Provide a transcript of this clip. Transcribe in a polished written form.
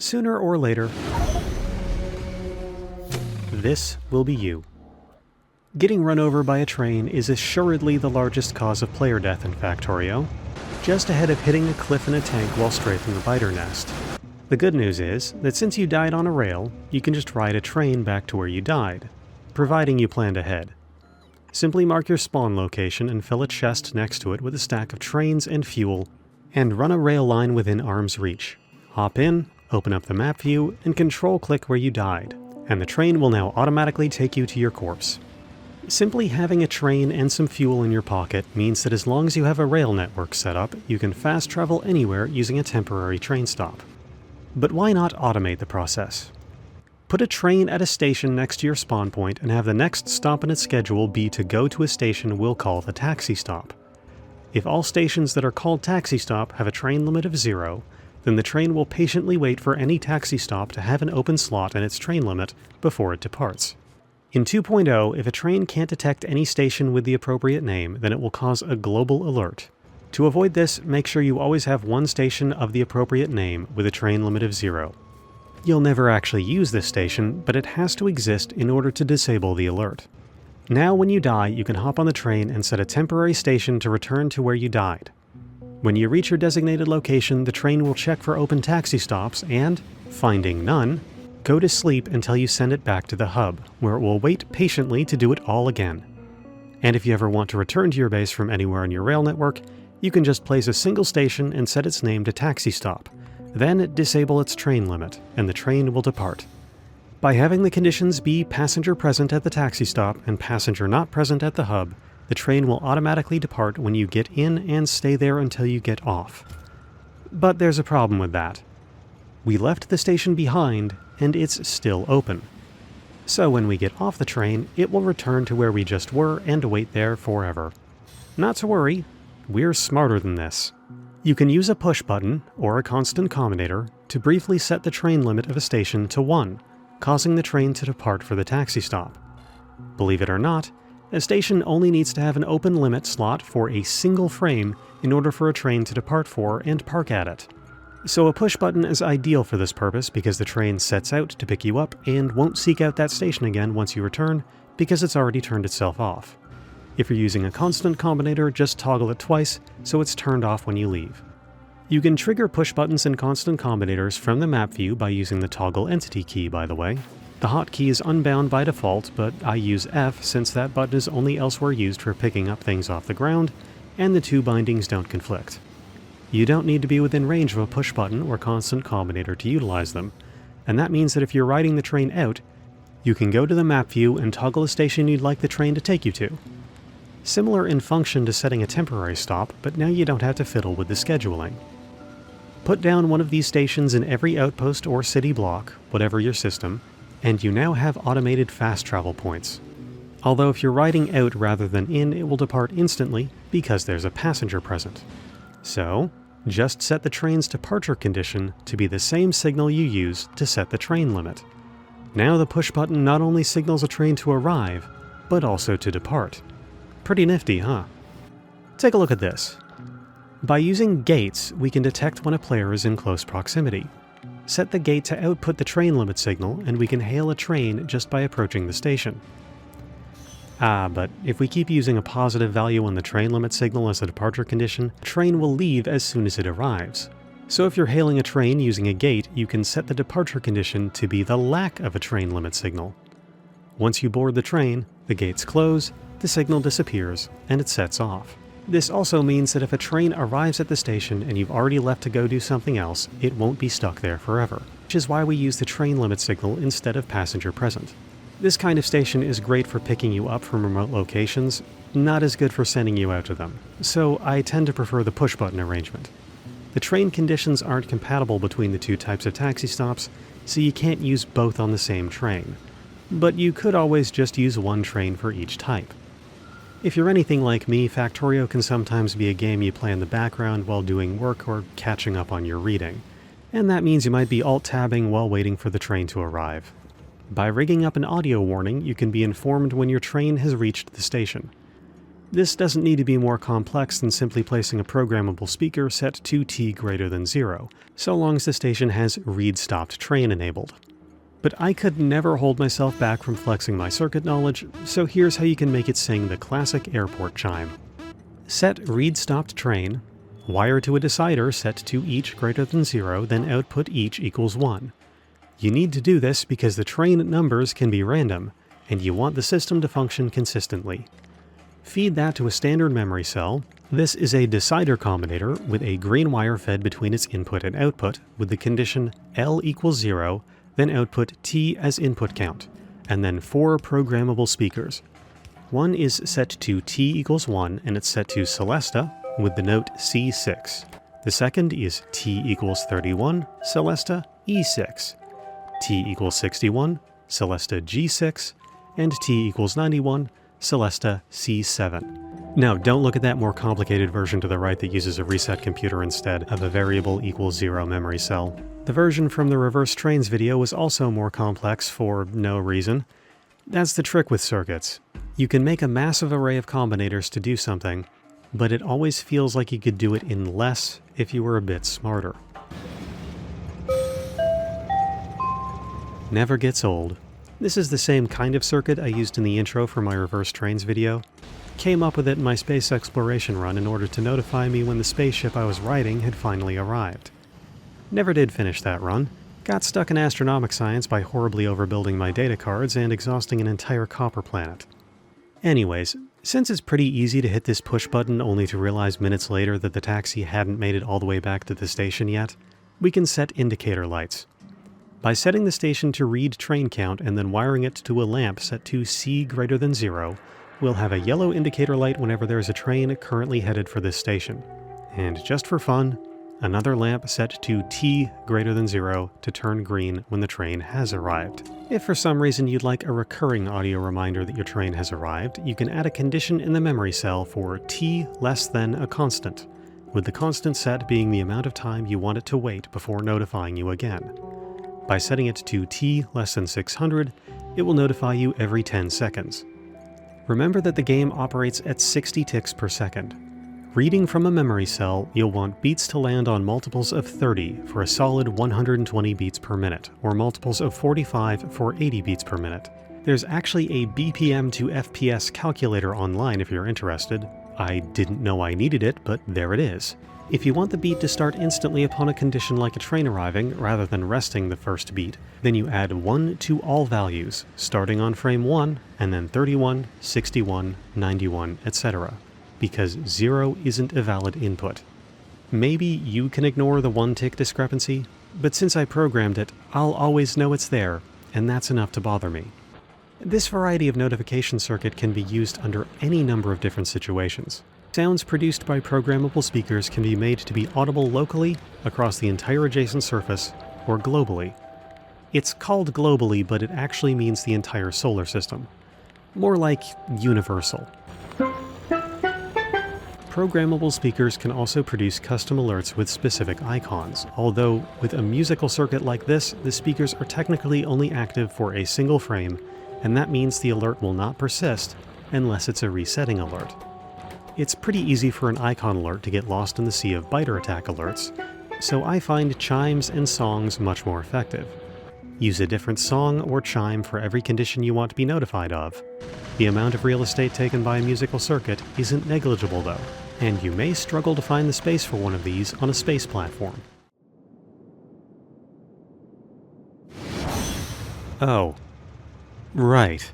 Sooner or later, this will be you. Getting run over by a train is assuredly the largest cause of player death in Factorio, just ahead of hitting a cliff in a tank while strafing the biter nest. The good news is that since you died on a rail, you can just ride a train back to where you died, providing you planned ahead. Simply mark your spawn location and fill a chest next to it with a stack of trains and fuel, and run a rail line within arm's reach. Hop in, open up the map view, and control-click where you died, and the train will now automatically take you to your corpse. Simply having a train and some fuel in your pocket means that as long as you have a rail network set up, you can fast travel anywhere using a temporary train stop. But why not automate the process? Put a train at a station next to your spawn point and have the next stop in its schedule be to go to a station we'll call the taxi stop. If all stations that are called taxi stop have a train limit of 0, then the train will patiently wait for any taxi stop to have an open slot in its train limit before it departs. In 2.0, if a train can't detect any station with the appropriate name, then it will cause a global alert. To avoid this, make sure you always have one station of the appropriate name with a train limit of 0. You'll never actually use this station, but it has to exist in order to disable the alert. Now when you die, you can hop on the train and set a temporary station to return to where you died. When you reach your designated location, the train will check for open taxi stops and, finding none, go to sleep until you send it back to the hub, where it will wait patiently to do it all again. And if you ever want to return to your base from anywhere in your rail network, you can just place a single station and set its name to taxi stop, then disable its train limit, and the train will depart. By having the conditions be passenger present at the taxi stop and passenger not present at the hub, the train will automatically depart when you get in and stay there until you get off. But there's a problem with that. We left the station behind, and it's still open. So when we get off the train, it will return to where we just were and wait there forever. Not to worry, we're smarter than this. You can use a push button, or a constant combinator, to briefly set the train limit of a station to 1, causing the train to depart for the taxi stop. Believe it or not, a station only needs to have an open limit slot for a single frame in order for a train to depart for and park at it. So a push button is ideal for this purpose because the train sets out to pick you up and won't seek out that station again once you return because it's already turned itself off. If you're using a constant combinator, just toggle it twice so it's turned off when you leave. You can trigger push buttons and constant combinators from the map view by using the toggle entity key, by the way. The hotkey is unbound by default, but I use F since that button is only elsewhere used for picking up things off the ground, and the two bindings don't conflict. You don't need to be within range of a push button or constant combinator to utilize them, and that means that if you're riding the train out, you can go to the map view and toggle a station you'd like the train to take you to. Similar in function to setting a temporary stop, but now you don't have to fiddle with the scheduling. Put down one of these stations in every outpost or city block, whatever your system, and you now have automated fast travel points. Although if you're riding out rather than in, it will depart instantly because there's a passenger present. So, just set the train's departure condition to be the same signal you use to set the train limit. Now the push button not only signals a train to arrive, but also to depart. Pretty nifty, huh? Take a look at this. By using gates, we can detect when a player is in close proximity. Set the gate to output the train limit signal, and we can hail a train just by approaching the station. But if we keep using a positive value on the train limit signal as a departure condition, the train will leave as soon as it arrives. So if you're hailing a train using a gate, you can set the departure condition to be the lack of a train limit signal. Once you board the train, the gates close, the signal disappears, and it sets off. This also means that if a train arrives at the station and you've already left to go do something else, it won't be stuck there forever, which is why we use the train limit signal instead of passenger present. This kind of station is great for picking you up from remote locations, not as good for sending you out to them, so I tend to prefer the push button arrangement. The train conditions aren't compatible between the two types of taxi stops, so you can't use both on the same train. But you could always just use one train for each type. If you're anything like me, Factorio can sometimes be a game you play in the background while doing work or catching up on your reading, and that means you might be alt-tabbing while waiting for the train to arrive. By rigging up an audio warning, you can be informed when your train has reached the station. This doesn't need to be more complex than simply placing a programmable speaker set to t greater than 0, so long as the station has read-stopped train enabled. But I could never hold myself back from flexing my circuit knowledge, so here's how you can make it sing the classic airport chime. Set read-stopped train, wire to a decider set to each greater than 0, then output each equals 1. You need to do this because the train numbers can be random, and you want the system to function consistently. Feed that to a standard memory cell. This is a decider combinator with a green wire fed between its input and output with the condition L equals 0, then output T as input count, and then 4 programmable speakers. One is set to T equals 1 and it's set to Celesta with the note C6. The second is T equals 31, Celesta E6. T equals 61, Celesta G6, and T equals 91, Celesta C7. Now, don't look at that more complicated version to the right that uses a reset computer instead of a variable equals 0 memory cell. The version from the reverse trains video was also more complex for no reason. That's the trick with circuits. You can make a massive array of combinators to do something, but it always feels like you could do it in less if you were a bit smarter. Never gets old. This is the same kind of circuit I used in the intro for my reverse trains video. Came up with it in my space exploration run in order to notify me when the spaceship I was riding had finally arrived. Never did finish that run. Got stuck in astronomic science by horribly overbuilding my data cards and exhausting an entire copper planet. Anyways, since it's pretty easy to hit this push button only to realize minutes later that the taxi hadn't made it all the way back to the station yet, we can set indicator lights. By setting the station to read train count and then wiring it to a lamp set to C greater than 0, we'll have a yellow indicator light whenever there is a train currently headed for this station. And just for fun, another lamp set to T greater than 0 to turn green when the train has arrived. If for some reason you'd like a recurring audio reminder that your train has arrived, you can add a condition in the memory cell for T less than a constant, with the constant set being the amount of time you want it to wait before notifying you again. By setting it to T less than 600, it will notify you every 10 seconds. Remember that the game operates at 60 ticks per second. Reading from a memory cell, you'll want beats to land on multiples of 30 for a solid 120 beats per minute, or multiples of 45 for 80 beats per minute. There's actually a BPM to FPS calculator online if you're interested. I didn't know I needed it, but there it is. If you want the beat to start instantly upon a condition like a train arriving, rather than resting the first beat, then you add 1 to all values, starting on frame 1, and then 31, 61, 91, etc., because 0 isn't a valid input. Maybe you can ignore the 1-tick discrepancy, but since I programmed it, I'll always know it's there, and that's enough to bother me. This variety of notification circuit can be used under any number of different situations. Sounds produced by programmable speakers can be made to be audible locally, across the entire adjacent surface, or globally. It's called globally, but it actually means the entire solar system. More like universal. Programmable speakers can also produce custom alerts with specific icons, although with a musical circuit like this, the speakers are technically only active for a single frame, and that means the alert will not persist unless it's a resetting alert. It's pretty easy for an icon alert to get lost in the sea of biter attack alerts, so I find chimes and songs much more effective. Use a different song or chime for every condition you want to be notified of. The amount of real estate taken by a musical circuit isn't negligible though, and you may struggle to find the space for one of these on a space platform. Oh. Right.